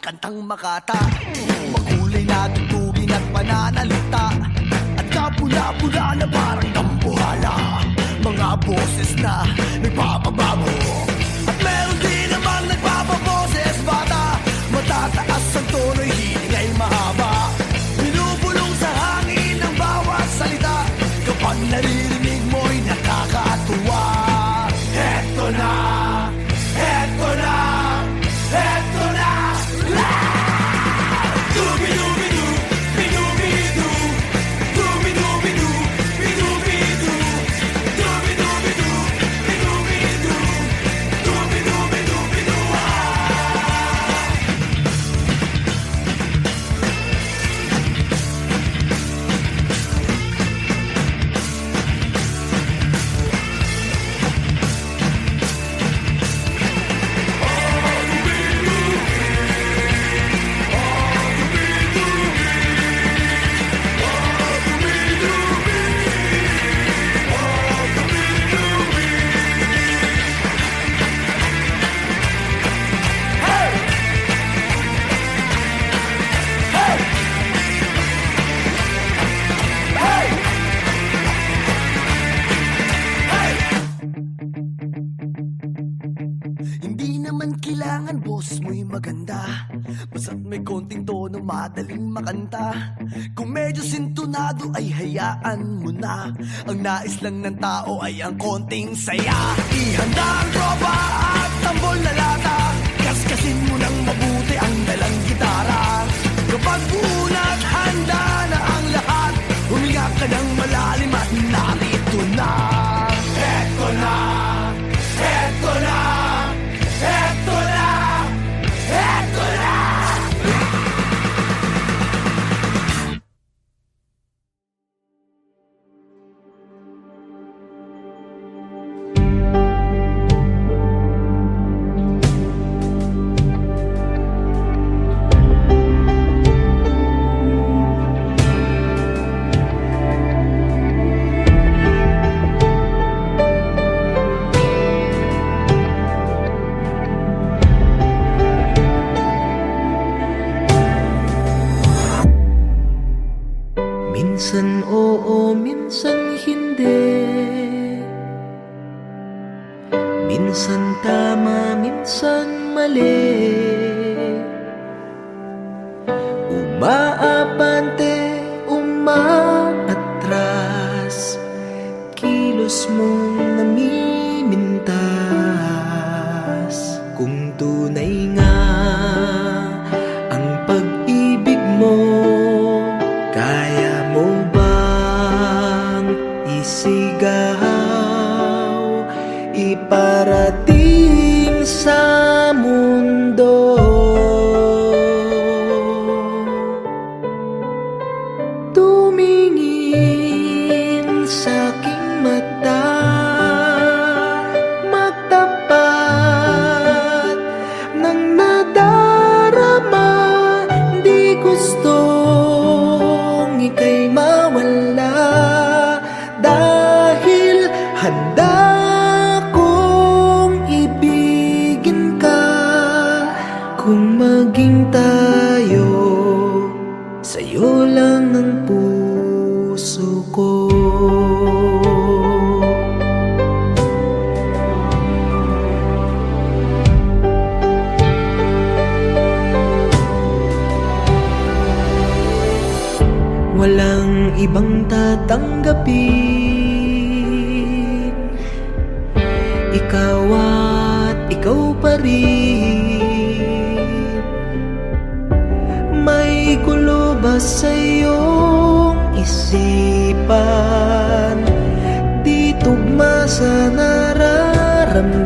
kantang makata. Makulay na tugtugin at pananalita, at kapula-pula na parang dambuhala. Mga boses na nagpapabago, at meron din namang nagpapaboses bata. Matataas ang tono'y hiling ay mahaba, binubulong sa hangin ang bawat salita. Kapag naririnig mo'y nakakatuwa. Eto na, eto na, eto na. Dubi-dubi-du, bidubi-du, dubi-dubi-du, bidubi-du, dubi-dubi-du, bidubi-du, dubi-dubi-du-bidu. Hindi naman kailangan boses mo'y maganda, basta't may konting tono madaling makanta. Kung medyo sintonado ay hayaan mo na, ang nais lang ng tao ay ang konting saya. Ihanda ang tropa at tambol na lata, kaskasin mo ng mabuti ang dalang gitara. Kapag buo na't handa na ang lahat, huminga ka ng malalim at narito na. Eto na, eto na, eto na, eto na. Minsan oo, minsan hindi. Minsan tama, minsan mali. Umaabante, umaatras, kilos mong namimintas. Kung tunay nga ang pag-ibig mo, kaya mo bang isigaw, iparating sa mundo? Tumingin sa aking mata, magtapat ng nadarama. Di gustong ika'y mawala, dahil handa kong ibigin ka. Kung maging tayo, sa'yo lang ang puso ko. Walang ibang tatanggapin, ikaw at ikaw pa rin. May gulo ba sa iyong isipan? Di tugma sa nararamdaman.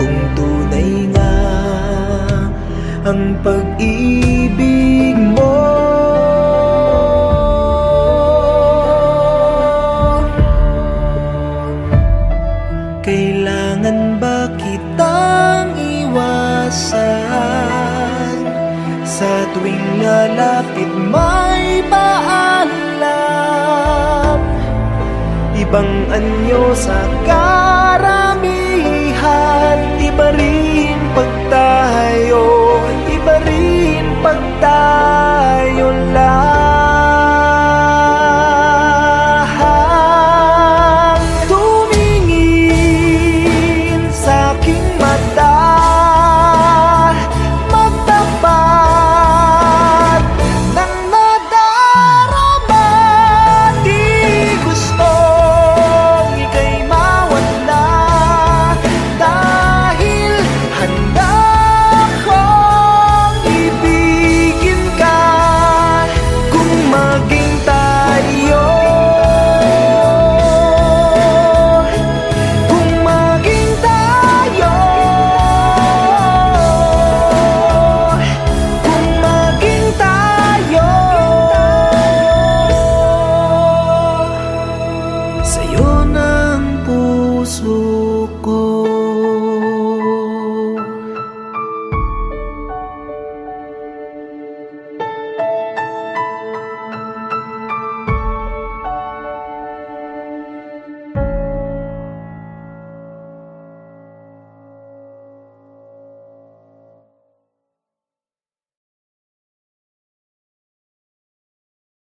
Kung tunay nga ang pag-ibig mo, kailangan ba kitang iwasan? Sa tuwing lalapit may paalam, ibang anyo sa karamihan. Iba rin pag tayo, iba rin tayo lang. Tumingin sa aking mata, magtapat ng nadarama. Di gustong ika'y mawala, dahil handa akong ibigin ka. Kung maging tayo, kung maging tayo, kung maging tayo. Sa'yo na